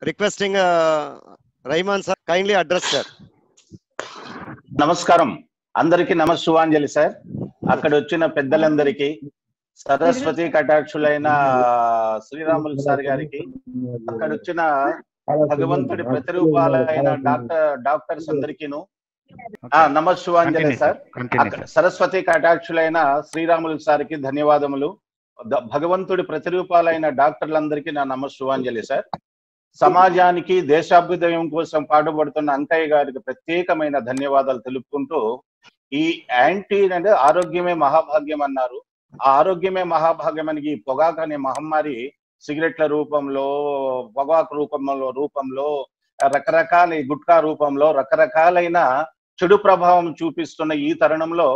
requesting Rahman sir kindly address sir. నమస్కారం అందరికి నమస్సువాంజలి sir. అక్కడ వచ్చిన పెద్దలందరికీ, సరస్వతి కటాక్షులైన శ్రీరాములు సార్ గారికి, అక్కడ వచ్చిన భగవంతుడి ప్రతిరూపాలైన డాక్టర్స్ అందరికీను నమస్సువాంజలి సార్. సరస్వతి కటాక్షులైన శ్రీరాములు సార్కి ధన్యవాదములు. భగవంతుడి ప్రతిరూపాలైన డాక్టర్లందరికీ నా నమస్సువాంజలి సార్. సమాజానికి దేశాభ్యుదయం కోసం పాటుపడుతున్న అంకయ్య గారికి ప్రత్యేకమైన ధన్యవాదాలు తెలుపుకుంటూ, ఈ యాంటీ అంటే ఆరోగ్యమే మహాభాగ్యం అన్నారు. ఆ ఆరోగ్యమే మహాభాగ్యం అని ఈ పొగాకు అనే మహమ్మారి సిగరెట్ల రూపంలో, పొగాకు రూపంలో రకరకాల గుట్కా రూపంలో రకరకాలైన చెడు ప్రభావం చూపిస్తున్న ఈ తరుణంలో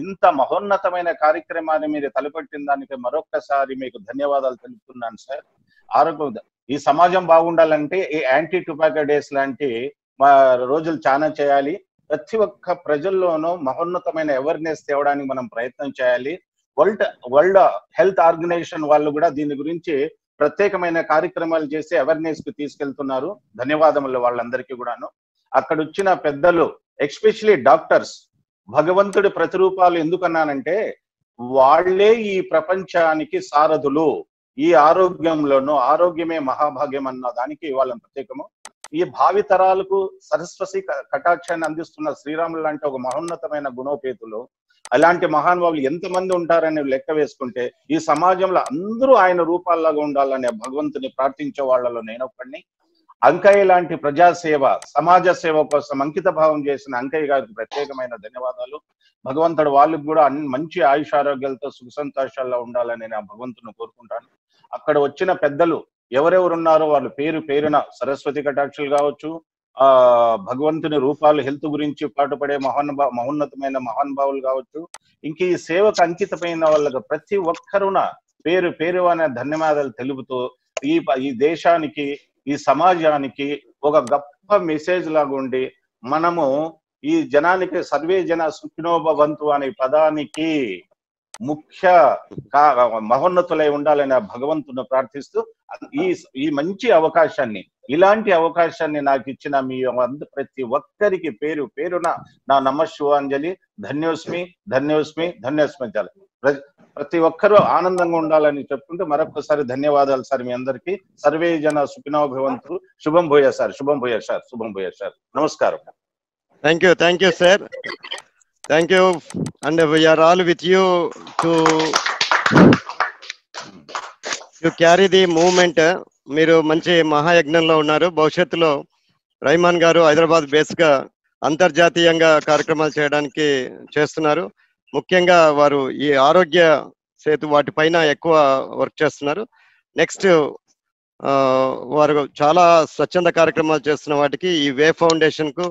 ఇంత మహోన్నతమైన కార్యక్రమాన్ని మీరు తలపెట్టిన దానికి మరొక్కసారి మీకు ధన్యవాదాలు తెలుపుతున్నాను సార్. ఆరోగ్యం ఈ సమాజం బాగుండాలంటే ఈ యాంటీ టొబాకో డేస్ లాంటి రోజులు చాలా చేయాలి. ప్రతి ఒక్క ప్రజల్లోనూ మహోన్నతమైన అవేర్నెస్ తేవడానికి మనం ప్రయత్నం చేయాలి. వరల్డ్ హెల్త్ ఆర్గనైజేషన్ వాళ్ళు కూడా దీని గురించి ప్రత్యేకమైన కార్యక్రమాలు చేసి అవేర్నెస్ కి తీసుకెళ్తున్నారు. ధన్యవాదములు వాళ్ళందరికీ కూడాను. అక్కడ వచ్చిన పెద్దలు, ఎస్పెషలీ డాక్టర్స్, భగవంతుడి ప్రతిరూపాలు ఎందుకన్నానంటే వాళ్లే ఈ ప్రపంచానికి సారథులు. ఈ ఆరోగ్యంలోనూ ఆరోగ్యమే మహాభాగ్యం అన్న దానికి వాళ్ళని ప్రత్యేకము. ఈ భావి తరాలకు సరస్వతి కటాక్షాన్ని అందిస్తున్న శ్రీరాములు లాంటి ఒక మహోన్నతమైన గుణోపేతులు, అలాంటి మహానుభావులు ఎంతమంది ఉంటారని లెక్క వేసుకుంటే ఈ సమాజంలో అందరూ ఆయన రూపాల్లాగా ఉండాలనే భగవంతుని ప్రార్థించే వాళ్ళలో నేనొక్కడిని. అంకయ్య లాంటి ప్రజాసేవ, సమాజ సేవ కోసం అంకిత భావం చేసిన అంకయ్య గారికి ప్రత్యేకమైన ధన్యవాదాలు. భగవంతుడు వాళ్ళకి కూడా మంచి ఆయుష ఆరోగ్యాలతో సుఖ సంతోషాల్లో ఉండాలని నేను భగవంతుని కోరుకుంటాను. అక్కడ వచ్చిన పెద్దలు ఎవరెవరున్నారో వాళ్ళు పేరున సరస్వతి కటాక్షులు కావచ్చు, భగవంతుని రూపాలు హెల్త్ గురించి పాటుపడే మహోన్నతమైన మహానుభావులు కావచ్చు, ఇంక ఈ సేవకు అంకితమైన వాళ్ళకి ప్రతి ఒక్కరున పేరు అనే ధన్యవాదాలు తెలుపుతూ ఈ దేశానికి, ఈ సమాజానికి ఒక గొప్ప మెసేజ్ లాగా ఉండి మనము ఈ జనానికి సర్వే జన సుఖినో భవంతు అనే పదానికి ముఖ్య మహోన్నతులై ఉండాలని భగవంతుని ప్రార్థిస్తూ ఈ మంచి అవకాశాన్ని, ఇలాంటి అవకాశాన్ని నాకు ఇచ్చిన మీ ప్రతి ఒక్కరికి పేరున నా నమస్సువాంజలి. ధన్యోస్మి. ప్రతి ఒక్కరూ ఆనందంగా ఉండాలని చెప్పుకుంటూ మరొకసారి ధన్యవాదాలు సార్ మీ అందరికి. సర్వే జన సుఖినో భవంతు. శుభం భూయ సార్. నమస్కారం. Thank you sir. Thank you, and we are all with you to carry the movement. మీరు మంచి మహాయజ్ఞంలో ఉన్నారు. భవిష్యత్తులో రహమాన్ గారు హైదరాబాద్ బేస్ గా అంతర్జాతీయంగా కార్యక్రమాలు చేయడానికి చేస్తున్నారు. ముఖ్యంగా వారు ఈ ఆరోగ్య సేతు వాటిపైన ఎక్కువ వర్క్ చేస్తున్నారు. నెక్స్ట్ వారు చాలా స్వచ్ఛంద కార్యక్రమాలు చేస్తున్న వాటికి ఈ వే ఫౌండేషన్ కు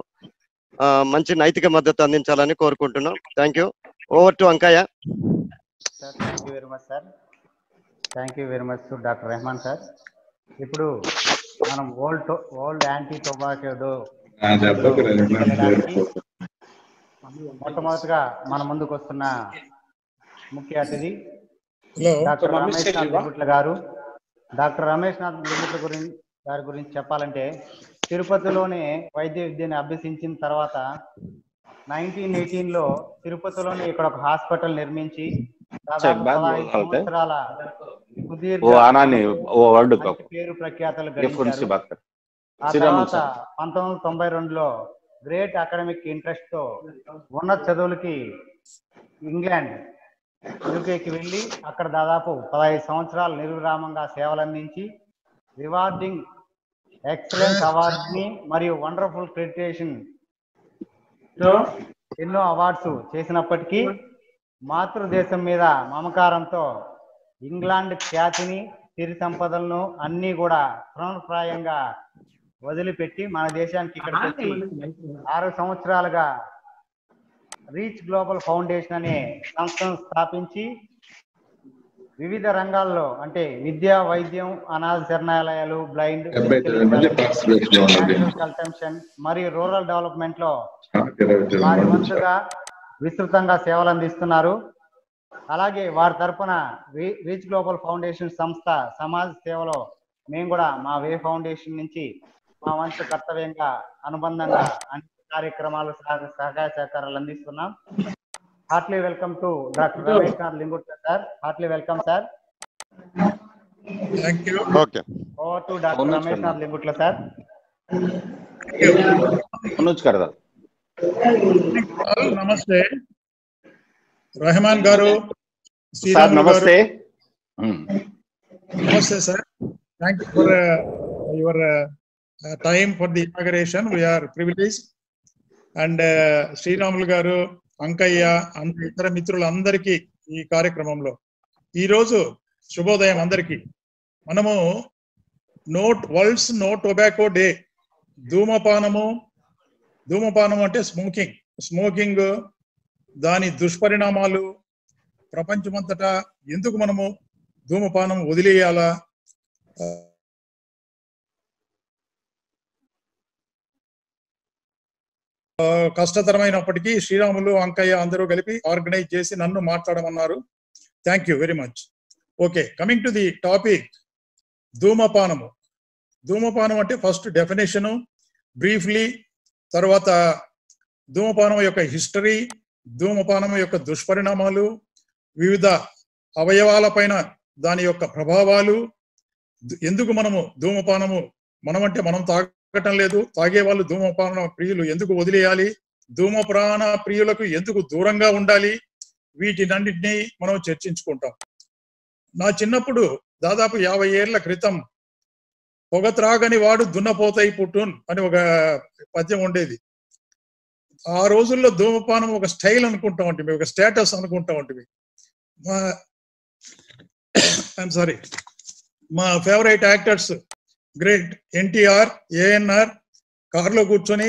మంచి నైతిక మద్దతు అందించాలని కోరుకుంటున్నాం. Thank you. Over to Ankaiah. Sir thank you very much sir. Thank you very much doctor Rehman sir. ఇప్పుడు మనం వరల్డ్ యాంటీ టొబాకో మొట్టమొదటిగా మన ముందుకు వస్తున్న ముఖ్య అతిథి డాక్టర్ రమేష్ నాథ్ లిమిట్ల గారు. డాక్టర్ రమేష్ నాథ్ లిమిట్ల గారి గురించి చెప్పాలంటే తిరుపతిలోనే వైద్య విద్యను అభ్యసించిన తర్వాత 1918లో తిరుపతిలోనే ఇక్కడ ఒక హాస్పిటల్ నిర్మించి సంవత్సరాల పేరు ప్రఖ్యాతలు గడించారు. ఆ తర్వాత 1992లో గ్రేట్ అకాడమిక్ ఇంట్రెస్ట్ తో ఉన్నత చదువులకి ఇంగ్లాండ్, యూకేకి వెళ్ళి అక్కడ దాదాపు 15 సంవత్సరాలు నిర్విరామంగా సేవలు అందించి రివార్డింగ్ ఎక్సలెన్స్ అవార్డ్స్ ని మరియు వండర్ఫుల్ క్రెడిటేషన్ తో ఎన్నో అవార్డ్స్ చేసినప్పటికీ మాతృదేశం మీద మమకారంతో ఇంగ్లాండ్ ఖ్యాతిని, సిరి సంపదలను అన్ని కూడా తృణప్రాయంగా వదిలిపెట్టి మన దేశానికి ఇక్కడికి వచ్చి 6 సంవత్సరాలుగా రీచ్ గ్లోబల్ ఫౌండేషన్ అనే సంస్థను స్థాపించి వివిధ రంగాల్లో అంటే విద్య, వైద్యం, అనాథ శరణాలయాలు, బ్లైండ్, కన్సంప్షన్ మరియు రూరల్ డెవలప్మెంట్ లో వారి వంతుగా విస్తృతంగా సేవలు అందిస్తున్నారు. అలాగే వారి తరపున రీచ్ గ్లోబల్ ఫౌండేషన్ సంస్థ సమాజ సేవలో మేము కూడా మా వే ఫౌండేషన్ నుంచి మా వంతు కర్తవ్యంగా అనుబంధంగా అన్ని కార్యక్రమాలు సహకార సహకారాలు అందిస్తున్నాం. Heartly welcome to doctor Ramesh Nath Lingutla sir. Heartly welcome sir. Thank you. Okay, over to doctor Ramesh Nath Lingutla sir. Namaste Rehman గారు, sir namaste. Namaste sir. Thank you for your time for the inauguration. We're privilege. And Sriramulu గారు, అంకయ్య, ఇతర మిత్రులందరికీ ఈ కార్యక్రమంలో ఈరోజు శుభోదయం అందరికీ. మనము వరల్డ్స్ నో టొబాకో డే. ధూమపానం అంటే స్మోకింగ్ దాని దుష్పరిణామాలు, ప్రపంచమంతటా ఎందుకు మనము ధూమపానం వదిలేయాలా, కష్టతరమైనప్పటికీ శ్రీరాములు, అంకయ్య అందరూ కలిపి ఆర్గనైజ్ చేసి నన్ను మాట్లాడమన్నారు. Thank you very much. Okay, coming to the topic. ధూమపానం అంటే ఫస్ట్ డెఫినేషను బ్రీఫ్లీ, తర్వాత ధూమపానం యొక్క హిస్టరీ, ధూమపానం యొక్క దుష్పరిణామాలు, వివిధ అవయవాల పైన దాని యొక్క ప్రభావాలు, ఎందుకు మనమంటే మనం తాగటం లేదు, తాగే వాళ్ళు ధూమపాన ప్రియులు ఎందుకు వదిలేయాలి, ధూమపాన ప్రియులకు ఎందుకు దూరంగా ఉండాలి, వీటినన్నింటినీ మనం చర్చించుకుంటాం. నా చిన్నప్పుడు దాదాపు 50 ఏళ్ల క్రితం పొగ త్రాగని వాడు దున్నపోతాయి పుట్టున్ అని ఒక పద్యం ఉండేది. ఆ రోజుల్లో ధూమపానం ఒక స్టైల్ అనుకుంటా ఉంటుంది, ఒక స్టేటస్ అనుకుంటా ఉంటుంది. మా favourite actors great NTR, ANR కారులో కూర్చొని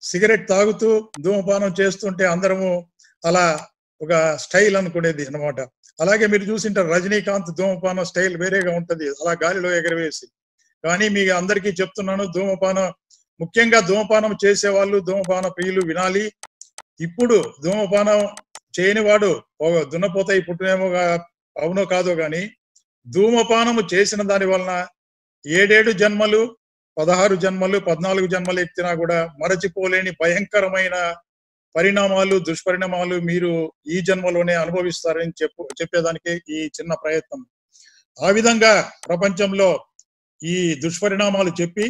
సిగరెట్ తాగుతూ ధూమపానం చేస్తుంటే అందరము అలా ఒక స్టైల్ అనుకునేది అన్నమాట. అలాగే మీరు చూసింటారు రజనీకాంత్ ధూమపానం స్టైల్ వేరేగా ఉంటది, అలా గాలిలో ఎగరవేసి. కానీ మీ అందరికీ చెప్తున్నాను, ముఖ్యంగా ధూమపానం చేసేవాళ్ళు, ధూమపాన ప్రియులు వినాలి. ఇప్పుడు ధూమపానం చేయని వాడు దున్నపోతాయి పుట్టునేమో, అవునో కాదో గాని ధూమపానము చేసిన దాని వలన 7 జన్మలు, 16 జన్మలు, 14 జన్మలు ఎత్తినా కూడా మరచిపోలేని భయంకరమైన పరిణామాలు, దుష్పరిణామాలు మీరు ఈ జన్మలోనే అనుభవిస్తారని చెప్పేదానికి ఈ చిన్న ప్రయత్నం. ఆ విధంగా ప్రపంచంలో ఈ దుష్పరిణామాలు చెప్పి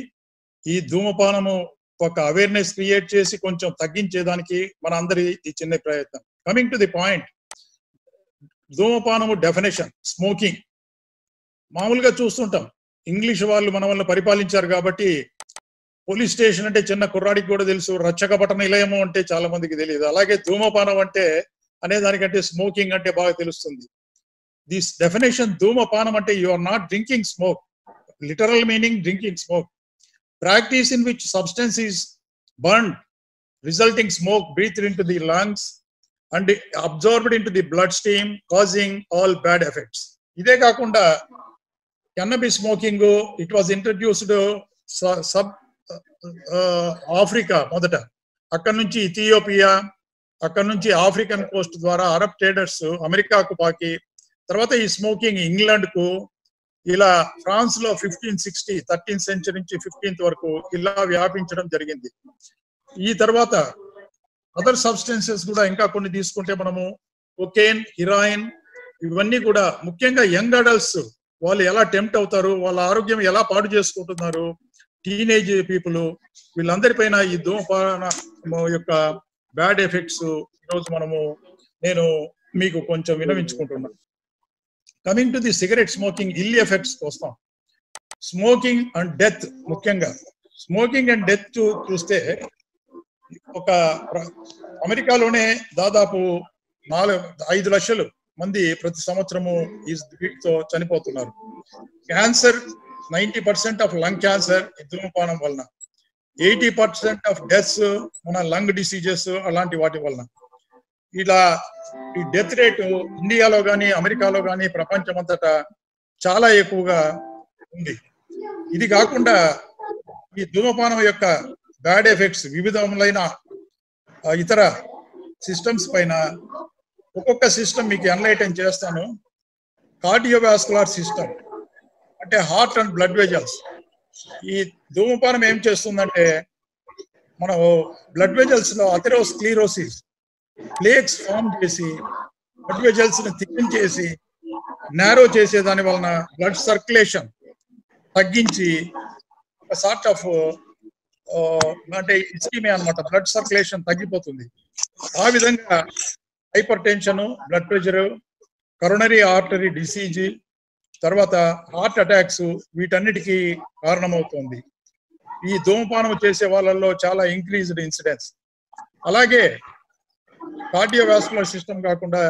ఈ ధూమపానము ఒక అవేర్నెస్ క్రియేట్ చేసి కొంచెం తగ్గించేదానికి మన అందరి ఈ చిన్న ప్రయత్నం. కమింగ్ టు ది పాయింట్, ధూమపానము డెఫినేషన్. స్మోకింగ్ మామూలుగా చూస్తుంటాం, ఇంగ్లీష్ వాళ్ళు మన వల్ల పరిపాలించారు కాబట్టి పోలీస్ స్టేషన్ అంటే చిన్న కుర్రాడికి కూడా తెలుసు, రక్షక పట్టణ నిలయము అంటే చాలా మందికి తెలియదు. అలాగే ధూమపానం అంటే అనే దానికంటే స్మోకింగ్ అంటే బాగా తెలుస్తుంది. దిస్ డెఫినేషన్, ధూమపానం అంటే you are not drinking smoke, literal meaning drinking smoke. Practice in which substance is burned, resulting smoke breathed into the lungs and absorbed into the bloodstream, causing all bad effects. ఇదే కాకుండా cannabis smoking, it was introduced sub Africa మొదట, అక్కడి నుంచి Ethiopia, అక్కడి నుంచి African Coast ద్వారా Arab traders అమెరికాకు పాకి, తర్వాత ఈ స్మోకింగ్ ఇంగ్లాండ్ కు, ఇలా ఫ్రాన్స్ లో 1560 13th సెంచరీ నుంచి 15th వరకు ఇలా వ్యాపించడం జరిగింది. ఈ తర్వాత అదర్ సబ్స్టెన్సెస్ కూడా ఇంకా కొన్ని తీసుకుంటే మనము కొకేన్, హిరాయిన్, ఇవన్నీ కూడా ముఖ్యంగా యంగ్ అడల్ట్స్ వాళ్ళు ఎలా టెంప్ట్ అవుతారు, వాళ్ళ ఆరోగ్యం ఎలా పాడు చేసుకుంటున్నారు, టీనేజ్ పీపుల్, వీళ్ళందరిపైన ఈ ధూమపాన యొక్క బ్యాడ్ ఎఫెక్ట్స్ ఈరోజు నేను మీకు కొంచెం వినవించుకుంటున్నాను. Coming to the cigarette smoking ill effects వస్తాం. స్మోకింగ్ అండ్ డెత్, ముఖ్యంగా స్మోకింగ్ అండ్ డెత్ చూస్తే ఒక అమెరికాలోనే దాదాపు 5 లక్షలు మంది ప్రతి సంవత్సరము వీటితో చనిపోతున్నారు. క్యాన్సర్ 90% ఆఫ్ లంగ్ క్యాన్సర్ ధూమపానం వలన, 80% ఆఫ్ డెత్స్ మన లంగ్ డిసీజెస్ అలాంటి వాటి వలన. ఇలా ఈ డెత్ రేటు ఇండియాలో కానీ అమెరికాలో కానీ ప్రపంచమంతటా చాలా ఎక్కువగా ఉంది. ఇది కాకుండా ఈ ధూమపానం యొక్క బ్యాడ్ ఎఫెక్ట్స్ వివిధములైన ఇతర సిస్టమ్స్ పైన, ఒక్కొక్క సిస్టమ్ మీకు ఎన్లైటన్ చేస్తాను. కార్డియోవాస్కులర్ సిస్టమ్ అంటే హార్ట్ అండ్ బ్లడ్ వెజల్స్. ఈ ధూమపానం ఏం చేస్తుందంటే మనం బ్లడ్ వెజల్స్ లో అథెరోస్క్లీరోసిస్ ప్లేక్స్ ఫామ్ చేసి బ్లడ్ వెజల్స్ ని థిక్కెన్ చేసి నారో చేసే దాని వలన బ్లడ్ సర్క్యులేషన్ తగ్గించి ఒక సార్ట్ ఆఫ్ అంటే ఇస్కీమియా అన్నమాట, బ్లడ్ సర్క్యులేషన్ తగ్గిపోతుంది. ఆ విధంగా hyper tension, blood pressure, coronary artery disease, తర్వాత హార్ట్ అటాక్స్ వీటన్నిటికీ కారణమవుతుంది. ఈ ధూమపానం చేసే వాళ్ళల్లో చాలా ఇంక్రీజ్డ్ ఇన్సిడెన్స్. అలాగే కార్డియోవాస్కులర్ సిస్టమ్ కాకుండా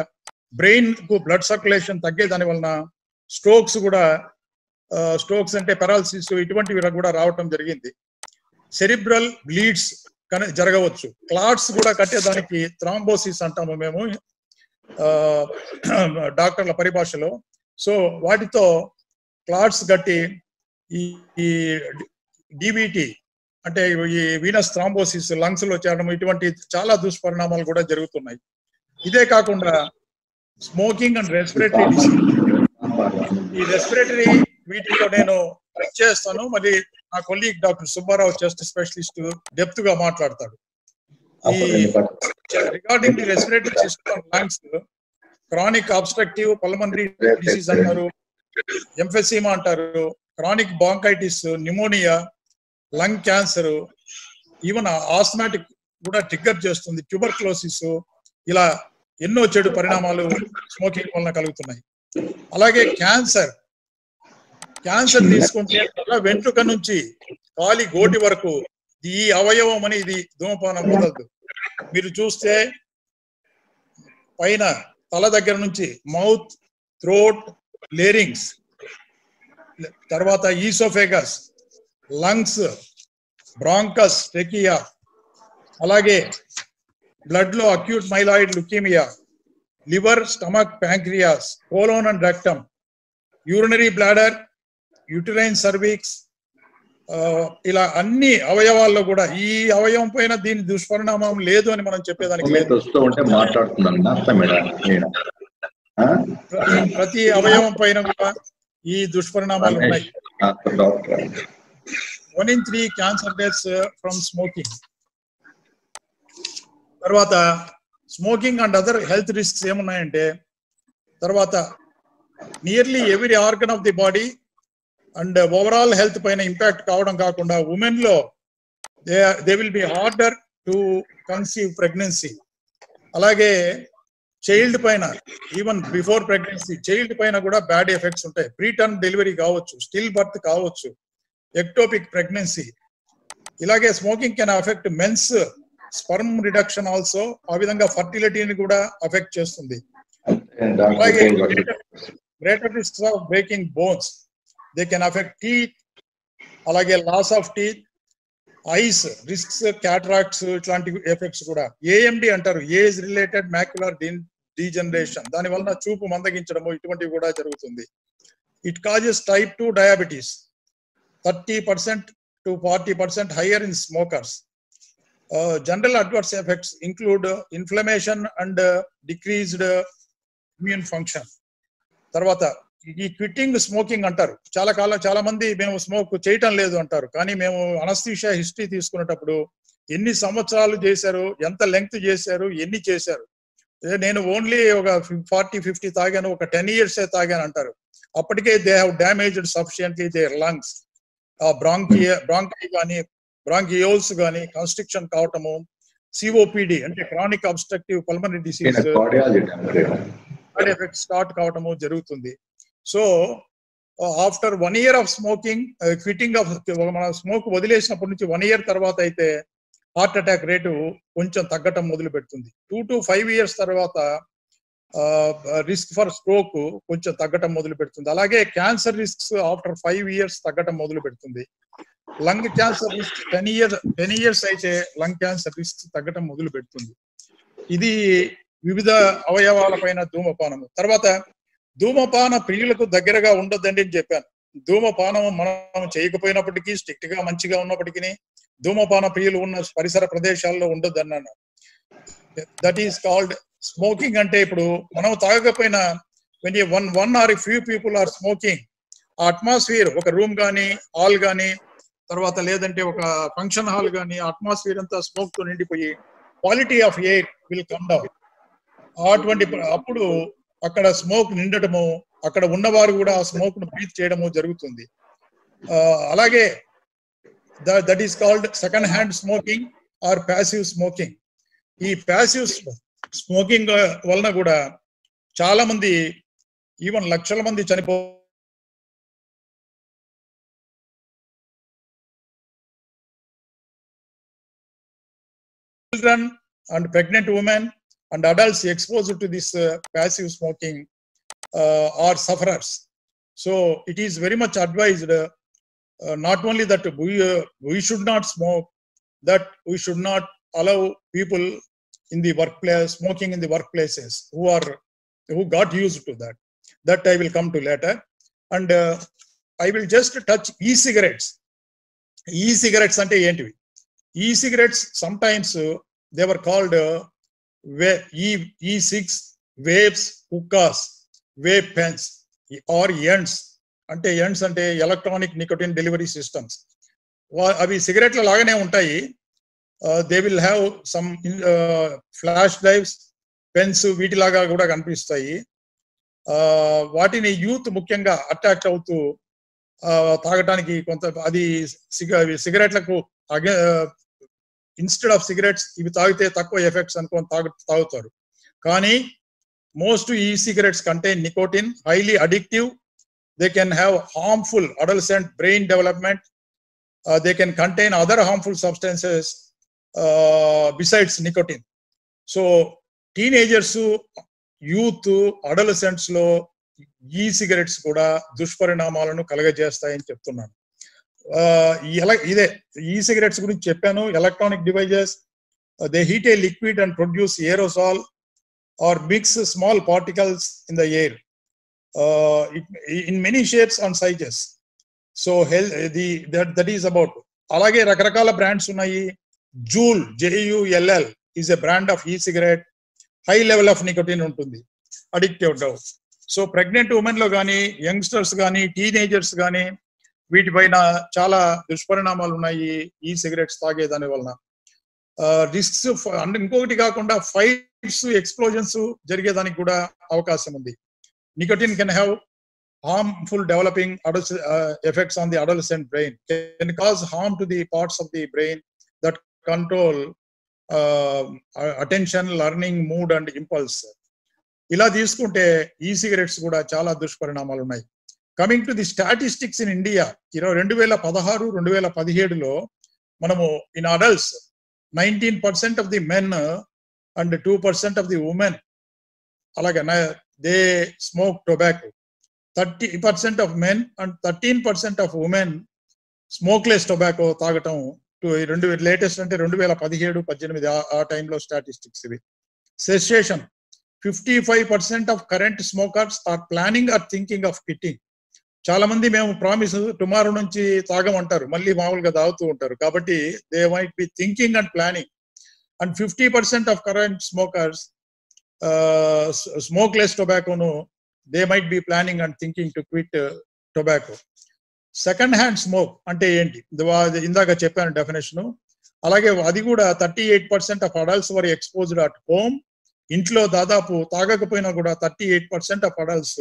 బ్రెయిన్ కు బ్లడ్ సర్క్యులేషన్ తగ్గే దాని వలన స్ట్రోక్స్ కూడా, స్ట్రోక్స్ అంటే పెరాలసిస్ ఇటువంటివి కూడా రావటం జరిగింది. సెరిబ్రల్ బ్లీడ్స్ జరగవచ్చు. క్లాట్స్ కూడా కట్టేదానికి థ్రాంబోసిస్ అంటాము మేము డాక్టర్ల పరిభాషలో. సో వాటితో క్లాట్స్ కట్టి ఈ డివిటి అంటే ఈ వీనస్ థ్రాంబోసిస్ లంగ్స్ లో చేరడం, ఇటువంటి చాలా దుష్పరిణామాలు కూడా జరుగుతున్నాయి. ఇదే కాకుండా స్మోకింగ్ అండ్ రెస్పిరేటరీ డిసీజ్, ఈ రెస్పిరేటరీ వీటిలో నేను చేస్తాను. మరి నా colleague doctor Subbarao, chest specialist, depth గా మాట్లాడతాడు. ఈ regarding the respiratory system lungs, chronic obstructive pulmonary disease అంటారు, ఎంఫెసిమా అంటారు, chronic bronchitis, pneumonia, lung cancer, even asthmatic కూడా ట్రిగ్గర్ చేస్తుంది, ట్యూబర్క్లోసిస్, ఇలా ఎన్నో చెడు పరిణామాలు స్మోకింగ్ వలన కలుగుతున్నాయి. అలాగే క్యాన్సర్ తీసుకుంటే వెంట్రుక నుంచి కాలి గోటి వరకు ఈ అవయవం అని ఇది ధూమపానం వదలదు. మీరు చూస్తే పైన తల దగ్గర నుంచి మౌత్, థ్రోట్, లేరింగ్స్, తర్వాత ఈసోఫేగస్, లంగ్స్, బ్రాంకస్, ట్రెకియా, అలాగే బ్లడ్ లో acute myeloid leukaemia, liver, stomach, pancreas, colon and rectum, urinary bladder, uterine cervix, ఇలా అన్ని అవయవాల్లో కూడా ఈ అవయవం పైన దీని దుష్పరిణామం లేదు అని మనం చెప్పేదానికి లేదు. ప్రతి అవయవం పైన కూడా ఈ దుష్పరిణామాలు ఉన్నాయి. 1 in 3 cancer deaths from smoking. తర్వాత smoking and other health risks ఏమున్నాయంటే, తర్వాత nearly every organ of the body and overall health పైన ఇంపాక్ట్ కావడం కాకుండా ఉమెన్ లో they will be harder to conceive pregnancy. అలాగే చైల్డ్ పైన, ఈవెన్ బిఫోర్ ప్రెగ్నెన్సీ చైల్డ్ పైన కూడా బ్యాడ్ ఎఫెక్ట్స్ ఉంటాయి. ప్రీటర్మ్ డెలివరీ కావచ్చు, స్టిల్ బర్త్ కావచ్చు, ఎక్టోపిక్ ప్రెగ్నెన్సీ. ఇలాగే smoking can affect men's sperm reduction also. ఆ విధంగా ఫర్టిలిటీని కూడా అఫెక్ట్ చేస్తుంది. అలాగే greater risks of breaking bones, they can affect teeth, అలాగే loss of teeth, eyes risks, cataracts, ఇట్లాంటి ఎఫెక్ట్స్ కూడా. ఏఎండి అంటారు, ఏజ్ రిలేటెడ్ మ్యాక్యులర్ డీజనరేషన్, దాని వలన చూపు మందగించడము ఇటువంటివి కూడా జరుగుతుంది. It causes type 2 diabetes, 30% to 40% higher in smokers. General adverse effects include inflammation and decreased immune function. తర్వాత ఈ క్విట్టింగ్ స్మోకింగ్ అంటారు. చాలా మంది మేము స్మోక్ చేయటం లేదు అంటారు, కానీ మేము అనస్థీషియా హిస్టరీ తీసుకునేటప్పుడు ఎన్ని సంవత్సరాలు చేశారు, ఎంత లెంగ్త్ చేశారు, ఎన్ని చేశారు. నేను ఓన్లీ ఒక 40-50 తాగాను, ఒక 10 years తాగాను అంటారు. అప్పటికే they have damaged sufficiently their lungs. Bronchi కానీ బ్రాంకియోల్స్ కానీ కన్స్ట్రిక్షన్ కావటము, సిఓపిడి అంటే chronic obstructive pulmonary disease effect start కావటము జరుగుతుంది. So after 1 year of smoking, quitting off, మన స్మోక్ వదిలేసినప్పటి నుంచి 1 year తర్వాత అయితే హార్ట్ అటాక్ రేటు కొంచెం తగ్గటం మొదలు పెడుతుంది. 2 to 5 years తర్వాత రిస్క్ ఫర్ స్ట్రోక్ కొంచెం తగ్గటం మొదలు పెడుతుంది. అలాగే క్యాన్సర్ రిస్క్స్ ఆఫ్టర్ 5 years తగ్గటం మొదలు పెడుతుంది. లంగ్ క్యాన్సర్ రిస్క్ 10 years అయితే లంగ్ క్యాన్సర్ రిస్క్ తగ్గటం మొదలు పెడుతుంది. ఇది వివిధ అవయవాల పైన ధూమపానము. తర్వాత ధూమపాన ప్రియులకు దగ్గరగా ఉండొద్దండి అని చెప్పాను. ధూమపానం మనం చేయకపోయినప్పటికీ, స్ట్రిక్ట్ గా మంచిగా ఉన్నప్పటికీ ధూమపాన ప్రియులు ఉన్న పరిసర ప్రదేశాల్లో ఉండొద్దు అన్నాను. That is called smoking. అంటే ఇప్పుడు మనం తాగకపోయినా when one or a few people are smoking, atmosphere ఒక రూమ్ కానీ హాల్ కానీ తర్వాత లేదంటే ఒక ఫంక్షన్ హాల్ కానీ అట్మాస్ఫియర్ అంతా స్మోక్ తో నిండిపోయి quality of air will come down. అప్పుడు అక్కడ స్మోక్ నిండటము, అక్కడ ఉన్నవారు కూడా ఆ స్మోక్ ను బ్రీత్ చేయడము జరుగుతుంది. అలాగే that is called second hand smoking or passive smoking. ఈ ప్యాసివ్ స్మోకింగ్ వలన కూడా చాలా మంది, ఈవెన్ లక్షల మంది children and pregnant women and adults exposed to this passive smoking are sufferers. So it is very much advised not only that we should not smoke, that we should not allow people in the workplace smoking in the workplaces who got used to that. That I will come to later. And I will just touch e-cigarettes. E-cigarettes ante entivi? E-cigarettes sometimes they were called E6, vapes, hookahs, vape pens or ENDS. అంటే ENDS అంటే electronic nicotine delivery systems. అవి సిగరెట్ల లాగానే ఉంటాయి. They will have some flash drives, pens వీటిలాగా కూడా కనిపిస్తాయి. వాటిని యూత్ ముఖ్యంగా అట్రాక్ట్ అవుతూ తాగటానికి కొంత అది సిగరెట్లకు ఇన్స్టెడ్ ఆఫ్ సిగరెట్స్ ఇవి తాగితే తక్కువ ఎఫెక్ట్స్ అనుకొని తాగుతారు. కానీ మోస్ట్ ఈ cigarettes contain nicotine, highly addictive. They can have harmful adolescent brain development. They can contain other harmful substances besides nicotine. So teenagers, youth, adolescents lo e-cigarettes kuda dushparinamaలను కలగజేస్తాయని చెప్తున్నాను. ఇదే e-cigarettes గురించి చెప్పాను. Electronic devices, they heat a liquid and produce aerosol or mix small particles in the air. In many shapes and sizes. So that is about. అలాగే రకరకాల brands ఉన్నాయి. Joule, JULL is a brand of e-cigarette. High level of nicotine ఉంటుంది, addictive ఉండవు. So pregnant women లో కానీ, youngsters కానీ, teenagers కానీ వీటిపైన చాలా దుష్పరిణామాలు ఉన్నాయి ఈ సిగరెట్స్ తాగేదాని వలన. రిస్క్స్ ఇంకొకటి కాకుండా ఫైట్స్, ఎక్స్ప్లోజన్స్ జరిగేదానికి కూడా అవకాశం ఉంది. Nicotine can have harmful developing effects on the adolescent brain, can cause harm to the parts of the brain that control attention, learning, mood and impulse. ఇలా తీసుకుంటే ఈ సిగరెట్స్ కూడా చాలా దుష్పరిణామాలు ఉన్నాయి. Coming to the statistics in India, 2016-2017లో మనము in adults 19% of the men and 2% of the women, అలాగే they smoke tobacco. 30% of men and 13% of women smokeless tobacco తాగటం లేటెస్ట్ అంటే 2017-18 ఆ టైంలో స్టాటిస్టిక్స్ ఇవి. Cessation, 55% of current smokers are planning or thinking of quitting. చాలా మంది మేము promise tomorrow నుంచి తాగమంటారు, మళ్ళీ మామూలుగా తాగుతూ ఉంటారు. కాబట్టి they might be thinking and planning. And 50% of current smokers smokeless tobacco no, they might be planning and thinking to quit tobacco. Second hand smoke ante enti indaga cheppanu definition. Alage adi kuda 38% of adults were exposed at home. Intlo dadapu tagakapoyina kuda 38% of adults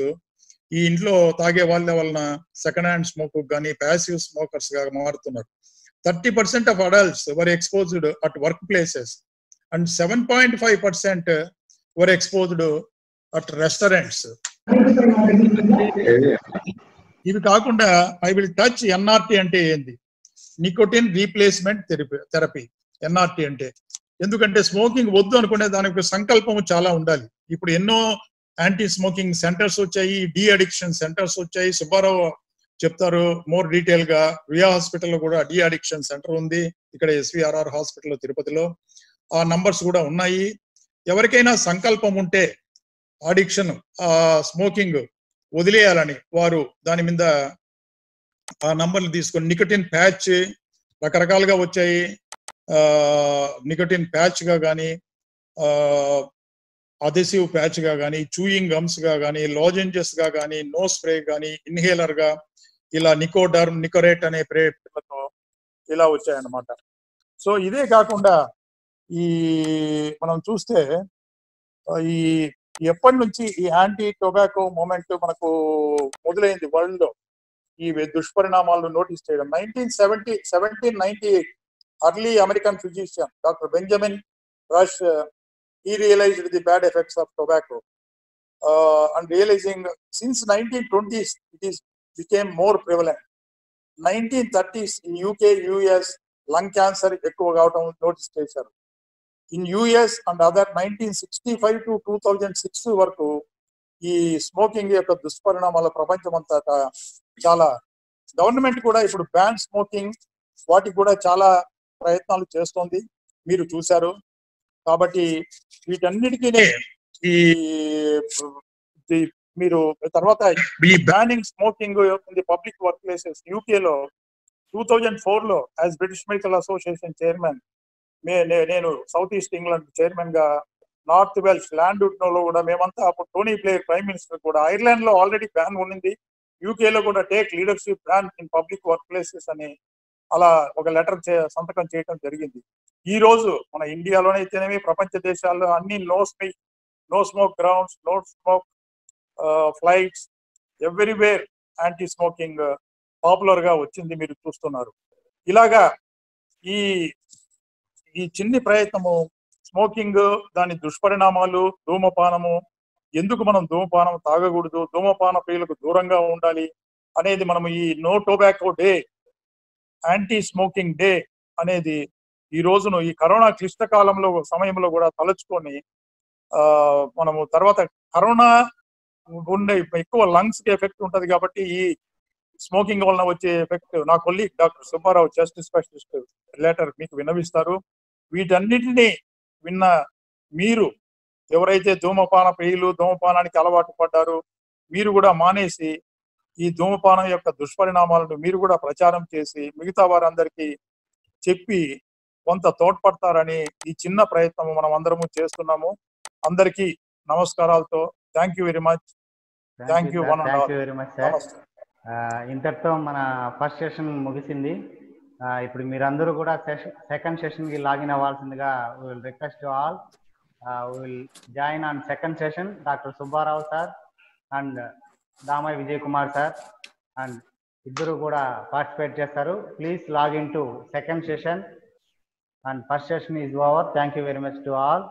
ee intlo taage valle valna second hand smoke gani passive smokers ga maarutunnaru. 30% of adults were exposed at workplaces and 7.5% were exposed at restaurants. ఇవి కాకుండా I will touch NRT అంటే ఏంది, nicotine replacement therapy. NRT అంటే ఎందుకంటే smoking వద్దు అనుకునే దానికి సంకల్పము చాలా ఉండాలి. ఇప్పుడు ఎన్నో యాంటీ స్మోకింగ్ సెంటర్స్ వచ్చాయి, డి అడిక్షన్ సెంటర్స్ వచ్చాయి. సుబ్బారావు చెప్తారు మోర్ డీటెయిల్ గా. రియా హాస్పిటల్లో కూడా డి అడిక్షన్ సెంటర్ ఉంది, ఇక్కడ SVRR హాస్పిటల్ తిరుపతిలో. ఆ నంబర్స్ కూడా ఉన్నాయి. ఎవరికైనా సంకల్పం ఉంటే అడిక్షన్, స్మోకింగ్ వదిలేయాలని వారు దాని మీద ఆ నంబర్లు తీసుకొని, నికోటిన్ ప్యాచ్ రకరకాలుగా వచ్చాయి. నికోటిన్ ప్యాచ్ గా కానీ, అదెసివ్ ప్యాచ్ గా కానీ, చూయింగ్ గమ్స్ గా కానీ, లాజెంజెస్ గా కానీ, నో స్ప్రే కానీ, ఇన్హేలర్ గా ఇలా నికోరేట్ అనే పేర్లతో ఇలా వచ్చాయన్నమాట. సో ఇదే కాకుండా ఈ మనం చూస్తే ఈ ఎప్పటి నుంచి ఈ యాంటీ టొబాకో మూమెంట్ మనకు మొదలైంది వరల్డ్ లో ఈ దుష్పరిణామాలను నోటీస్ చేయడం 1798 early American physician Dr. Benjamin Rush he realized the bad effects of tobacco and realizing since 1920s it became more prevalent. 1930s in UK US lung cancer ఎక్కువగా అవటం notice చేశారు. In US and other 1965 to 2006 వరకు ఈ smoking యొక్క దుష్పరిణామాల ప్రపంచం అంతా చాలా government కూడా ఇప్పుడు బ్యాన్ స్మోకింగ్ వాటికి కూడా చాలా ప్రయత్నాలు చేస్తోంది, మీరు చూశారు. కాబట్టి వీటన్నిటికీ ఈ మీరు తర్వాత ఈ banning smoking in the public work places యూకేలో 2004లో as British Medical Association chairman నేను సౌత్ ఈస్ట్ ఇంగ్లాండ్ చైర్మన్ గా నార్త్ వెల్స్ ల్యాండ్వుడ్ లో కూడా మేమంతా అప్పుడు టోనీ బ్లేర్ ప్రైమ్ మినిస్టర్ కూడా ఐర్లాండ్ లో ఆల్రెడీ బ్యాన్ ఉన్నింది, యూకేలో కూడా take leadership ban in public work places అని అలా ఒక లెటర్ సంతకం చేయడం జరిగింది. ఈ రోజు మన ఇండియాలోనైతేనేమి ప్రపంచ దేశాల్లో అన్ని no smoke grounds, no smoke flights, everywhere anti smoking popular గా వచ్చింది, మీరు చూస్తున్నారు. ఇలాగా ఈ చిన్ని ప్రయత్నము స్మోకింగ్ దాని దుష్పరిణామాలు, ధూమపానము, ఎందుకు మనం ధూమపానం తాగకూడదు, ధూమపాన ప్రియులకు దూరంగా ఉండాలి అనేది మనము ఈ no tobacco day, anti smoking day అనేది ఈ రోజును ఈ కరోనా క్లిష్టకాలంలో సమయంలో కూడా తలుచుకొని మనము తర్వాత కరోనా ఉండే ఎక్కువ లంగ్స్ కి ఎఫెక్ట్ ఉంటది కాబట్టి ఈ స్మోకింగ్ వలన వచ్చే ఎఫెక్ట్ నా colleague doctor Subbarao chest specialist later మీకు విన్నవిస్తారు. వీటన్నిటిని విన్న మీరు ఎవరైతే ధూమపాన ప్రియులు, ధూమపానానికి అలవాటు పడ్డారు, మీరు కూడా మానేసి ఈ ధూమపానం యొక్క దుష్పరిణామాలను మీరు కూడా ప్రచారం చేసి మిగతా వారందరికీ చెప్పి కొంత తోడ్పడతారని ఈ చిన్న ప్రయత్నం మనం అందరము చేస్తున్నాము. అందరికీ నమస్కారాలతో thank you very much. Thank you very much sir. ఇంతటితో మన ఫస్ట్ సెషన్ ముగిసింది. ఇప్పుడు మీరందరూ కూడా సెకండ్ సెషన్ కి లాగిన్ అవ్వాల్సిందిగా will request all will join on second session. Doctor Subbarao sir and Damayya Vijay Kumar sir and ఇద్దరు కూడా పార్టిసిపేట్ చేస్తారు. Please login to second session and first session is over. Thank you very much to all.